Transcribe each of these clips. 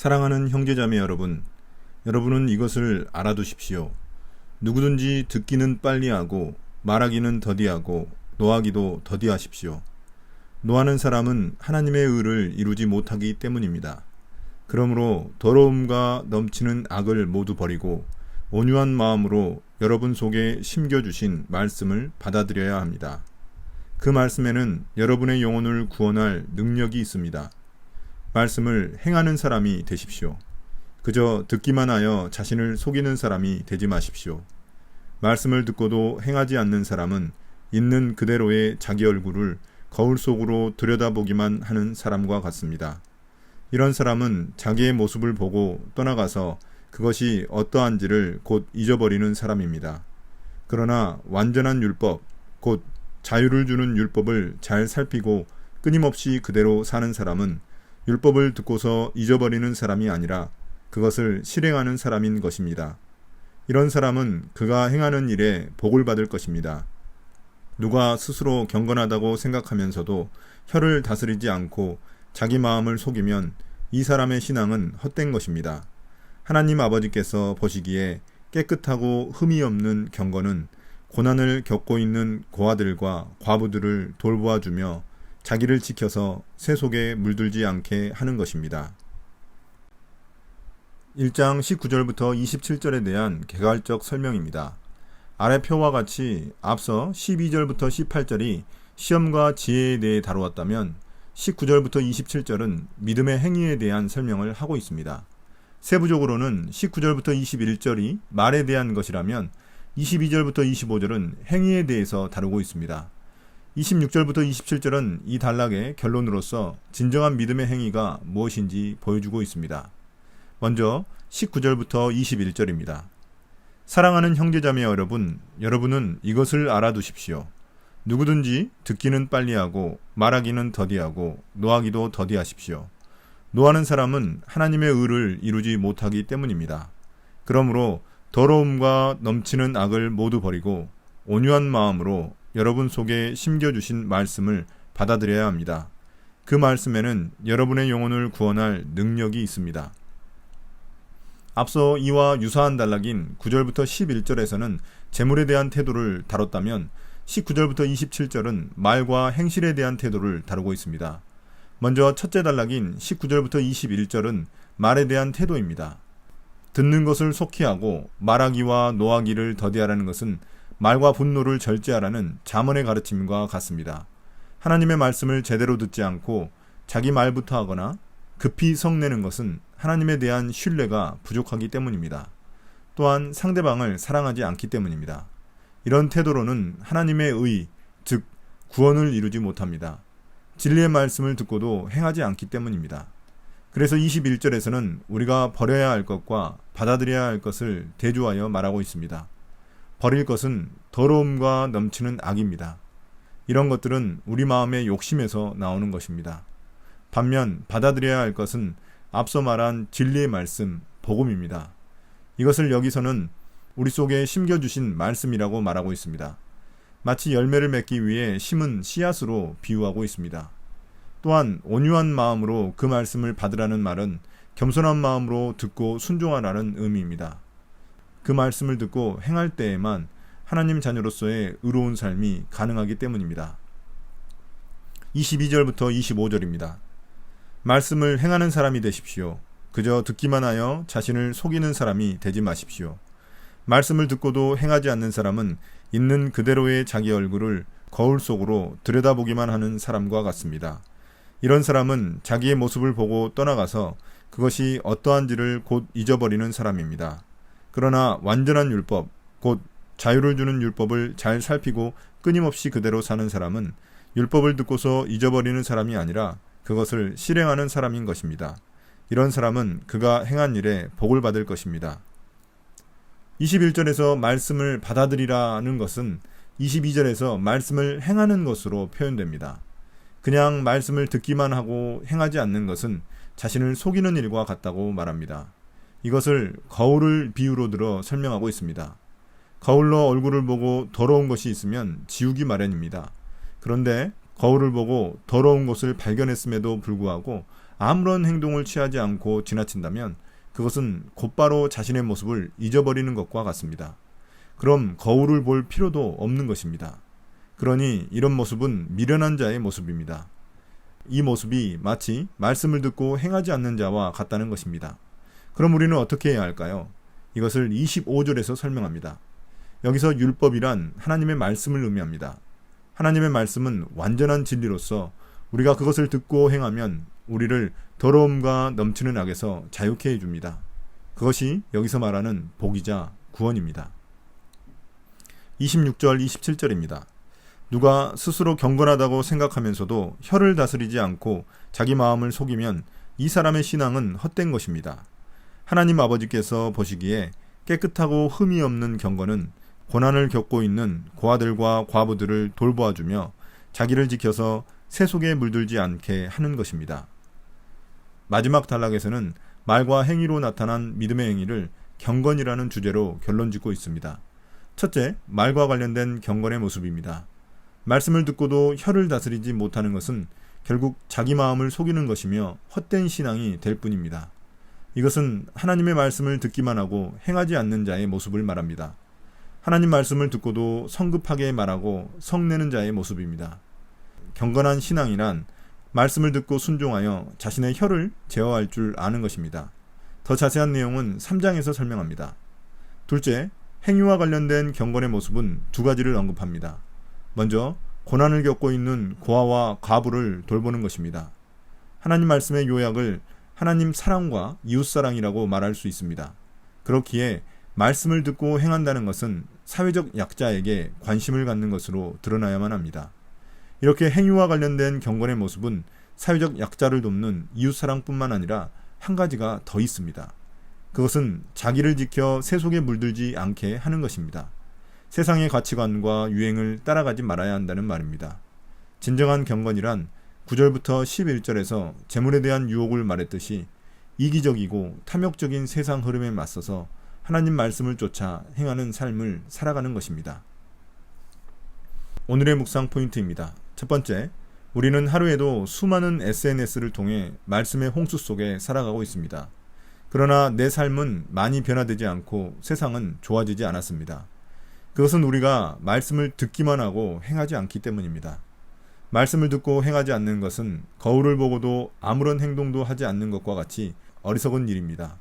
사랑하는 형제자매 여러분, 여러분은 이것을 알아두십시오. 누구든지 듣기는 빨리 하고 말하기는 더디하고 노하기도 더디하십시오. 노하는 사람은 하나님의 의를 이루지 못하기 때문입니다. 그러므로 더러움과 넘치는 악을 모두 버리고 온유한 마음으로 여러분 속에 심겨주신 말씀을 받아들여야 합니다. 그 말씀에는 여러분의 영혼을 구원할 능력이 있습니다. 말씀을 행하는 사람이 되십시오. 그저 듣기만 하여 자신을 속이는 사람이 되지 마십시오. 말씀을 듣고도 행하지 않는 사람은 있는 그대로의 자기 얼굴을 거울 속으로 들여다보기만 하는 사람과 같습니다. 이런 사람은 자기의 모습을 보고 떠나가서 그것이 어떠한지를 곧 잊어버리는 사람입니다. 그러나 완전한 율법, 곧 자유를 주는 율법을 잘 살피고 끊임없이 그대로 사는 사람은 율법을 듣고서 잊어버리는 사람이 아니라 그것을 실행하는 사람인 것입니다. 이런 사람은 그가 행하는 일에 복을 받을 것입니다. 누가 스스로 경건하다고 생각하면서도 혀를 다스리지 않고 자기 마음을 속이면 이 사람의 신앙은 헛된 것입니다. 하나님 아버지께서 보시기에 깨끗하고 흠이 없는 경건은 고난을 겪고 있는 고아들과 과부들을 돌보아주며 자기를 지켜서 새 속에 물들지 않게 하는 것입니다. 1장 19절부터 27절에 대한 개괄적 설명입니다. 아래 표와 같이 앞서 12절부터 18절이 시험과 지혜에 대해 다루었다면 19절부터 27절은 믿음의 행위에 대한 설명을 하고 있습니다. 세부적으로는 19절부터 21절이 말에 대한 것이라면 22절부터 25절은 행위에 대해서 다루고 있습니다. 26절부터 27절은 이 단락의 결론으로서 진정한 믿음의 행위가 무엇인지 보여주고 있습니다. 먼저 19절부터 21절입니다. 사랑하는 형제자매 여러분, 여러분은 이것을 알아두십시오. 누구든지 듣기는 빨리하고 말하기는 더디하고 노하기도 더디하십시오. 노하는 사람은 하나님의 의를 이루지 못하기 때문입니다. 그러므로 더러움과 넘치는 악을 모두 버리고 온유한 마음으로 여러분 속에 심겨주신 말씀을 받아들여야 합니다. 그 말씀에는 여러분의 영혼을 구원할 능력이 있습니다. 앞서 이와 유사한 단락인 9절부터 11절에서는 재물에 대한 태도를 다뤘다면 19절부터 27절은 말과 행실에 대한 태도를 다루고 있습니다. 먼저 첫째 단락인 19절부터 21절은 말에 대한 태도입니다. 듣는 것을 속히 하고 말하기와 노하기를 더디하라는 것은 말과 분노를 절제하라는 잠언의 가르침과 같습니다. 하나님의 말씀을 제대로 듣지 않고 자기 말부터 하거나 급히 성내는 것은 하나님에 대한 신뢰가 부족하기 때문입니다. 또한 상대방을 사랑하지 않기 때문입니다. 이런 태도로는 하나님의 의, 즉 구원을 이루지 못합니다. 진리의 말씀을 듣고도 행하지 않기 때문입니다. 그래서 21절에서는 우리가 버려야 할 것과 받아들여야 할 것을 대조하여 말하고 있습니다. 버릴 것은 더러움과 넘치는 악입니다. 이런 것들은 우리 마음의 욕심에서 나오는 것입니다. 반면 받아들여야 할 것은 앞서 말한 진리의 말씀, 복음입니다. 이것을 여기서는 우리 속에 심겨주신 말씀이라고 말하고 있습니다. 마치 열매를 맺기 위해 심은 씨앗으로 비유하고 있습니다. 또한 온유한 마음으로 그 말씀을 받으라는 말은 겸손한 마음으로 듣고 순종하라는 의미입니다. 그 말씀을 듣고 행할 때에만 하나님 자녀로서의 의로운 삶이 가능하기 때문입니다. 22절부터 25절입니다. 말씀을 행하는 사람이 되십시오. 그저 듣기만 하여 자신을 속이는 사람이 되지 마십시오. 말씀을 듣고도 행하지 않는 사람은 있는 그대로의 자기 얼굴을 거울 속으로 들여다보기만 하는 사람과 같습니다. 이런 사람은 자기의 모습을 보고 떠나가서 그것이 어떠한지를 곧 잊어버리는 사람입니다. 그러나 완전한 율법, 곧 자유를 주는 율법을 잘 살피고 끊임없이 그대로 사는 사람은 율법을 듣고서 잊어버리는 사람이 아니라 그것을 실행하는 사람인 것입니다. 이런 사람은 그가 행한 일에 복을 받을 것입니다. 21절에서 말씀을 받아들이라는 것은 22절에서 말씀을 행하는 것으로 표현됩니다. 그냥 말씀을 듣기만 하고 행하지 않는 것은 자신을 속이는 일과 같다고 말합니다. 이것을 거울을 비유로 들어 설명하고 있습니다. 거울로 얼굴을 보고 더러운 것이 있으면 지우기 마련입니다. 그런데 거울을 보고 더러운 것을 발견했음에도 불구하고 아무런 행동을 취하지 않고 지나친다면 그것은 곧바로 자신의 모습을 잊어버리는 것과 같습니다. 그럼 거울을 볼 필요도 없는 것입니다. 그러니 이런 모습은 미련한 자의 모습입니다. 이 모습이 마치 말씀을 듣고 행하지 않는 자와 같다는 것입니다. 그럼 우리는 어떻게 해야 할까요? 이것을 25절에서 설명합니다. 여기서 율법이란 하나님의 말씀을 의미합니다. 하나님의 말씀은 완전한 진리로서 우리가 그것을 듣고 행하면 우리를 더러움과 넘치는 악에서 자유케 해줍니다. 그것이 여기서 말하는 복이자 구원입니다. 26절, 27절입니다. 누가 스스로 경건하다고 생각하면서도 혀를 다스리지 않고 자기 마음을 속이면 이 사람의 신앙은 헛된 것입니다. 하나님 아버지께서 보시기에 깨끗하고 흠이 없는 경건은 고난을 겪고 있는 고아들과 과부들을 돌보아주며 자기를 지켜서 새 속에 물들지 않게 하는 것입니다. 마지막 단락에서는 말과 행위로 나타난 믿음의 행위를 경건이라는 주제로 결론짓고 있습니다. 첫째, 말과 관련된 경건의 모습입니다. 말씀을 듣고도 혀를 다스리지 못하는 것은 결국 자기 마음을 속이는 것이며 헛된 신앙이 될 뿐입니다. 이것은 하나님의 말씀을 듣기만 하고 행하지 않는 자의 모습을 말합니다. 하나님 말씀을 듣고도 성급하게 말하고 성내는 자의 모습입니다. 경건한 신앙이란 말씀을 듣고 순종하여 자신의 혀를 제어할 줄 아는 것입니다. 더 자세한 내용은 3장에서 설명합니다. 둘째, 행위와 관련된 경건의 모습은 두 가지를 언급합니다. 먼저 고난을 겪고 있는 고아와 과부를 돌보는 것입니다. 하나님 말씀의 요약을 하나님 사랑과 이웃사랑이라고 말할 수 있습니다. 그렇기에 말씀을 듣고 행한다는 것은 사회적 약자에게 관심을 갖는 것으로 드러나야만 합니다. 이렇게 행위와 관련된 경건의 모습은 사회적 약자를 돕는 이웃사랑뿐만 아니라 한 가지가 더 있습니다. 그것은 자기를 지켜 새 속에 물들지 않게 하는 것입니다. 세상의 가치관과 유행을 따라가지 말아야 한다는 말입니다. 진정한 경건이란 9절부터 11절에서 재물에 대한 유혹을 말했듯이 이기적이고 탐욕적인 세상 흐름에 맞서서 하나님 말씀을 쫓아 행하는 삶을 살아가는 것입니다. 오늘의 묵상 포인트입니다. 첫 번째, 우리는 하루에도 수많은 SNS를 통해 말씀의 홍수 속에 살아가고 있습니다. 그러나 내 삶은 많이 변화되지 않고 세상은 좋아지지 않았습니다. 그것은 우리가 말씀을 듣기만 하고 행하지 않기 때문입니다. 말씀을 듣고 행하지 않는 것은 거울을 보고도 아무런 행동도 하지 않는 것과 같이 어리석은 일입니다.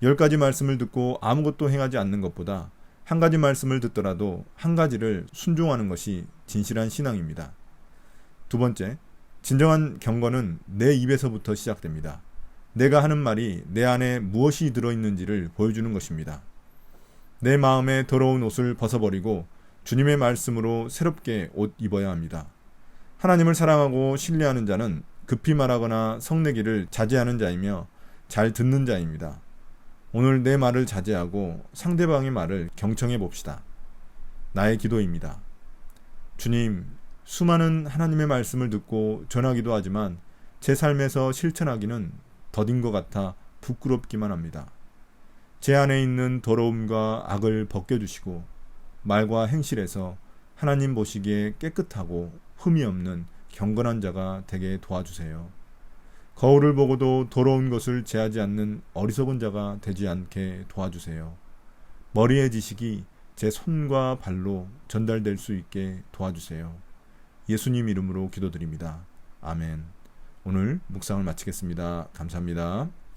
10가지 말씀을 듣고 아무것도 행하지 않는 것보다 한 가지 말씀을 듣더라도 한 가지를 순종하는 것이 진실한 신앙입니다. 두 번째, 진정한 경건은 내 입에서부터 시작됩니다. 내가 하는 말이 내 안에 무엇이 들어있는지를 보여주는 것입니다. 내 마음에 더러운 옷을 벗어버리고 주님의 말씀으로 새롭게 옷 입어야 합니다. 하나님을 사랑하고 신뢰하는 자는 급히 말하거나 성내기를 자제하는 자이며 잘 듣는 자입니다. 오늘 내 말을 자제하고 상대방의 말을 경청해 봅시다. 나의 기도입니다. 주님, 수많은 하나님의 말씀을 듣고 전하기도 하지만 제 삶에서 실천하기는 더딘 것 같아 부끄럽기만 합니다. 제 안에 있는 더러움과 악을 벗겨주시고 말과 행실에서 하나님 보시기에 깨끗하고 흠이 없는 경건한 자가 되게 도와주세요. 거울을 보고도 더러운 것을 제하지 않는 어리석은 자가 되지 않게 도와주세요. 머리의 지식이 제 손과 발로 전달될 수 있게 도와주세요. 예수님 이름으로 기도드립니다. 아멘. 오늘 묵상을 마치겠습니다. 감사합니다.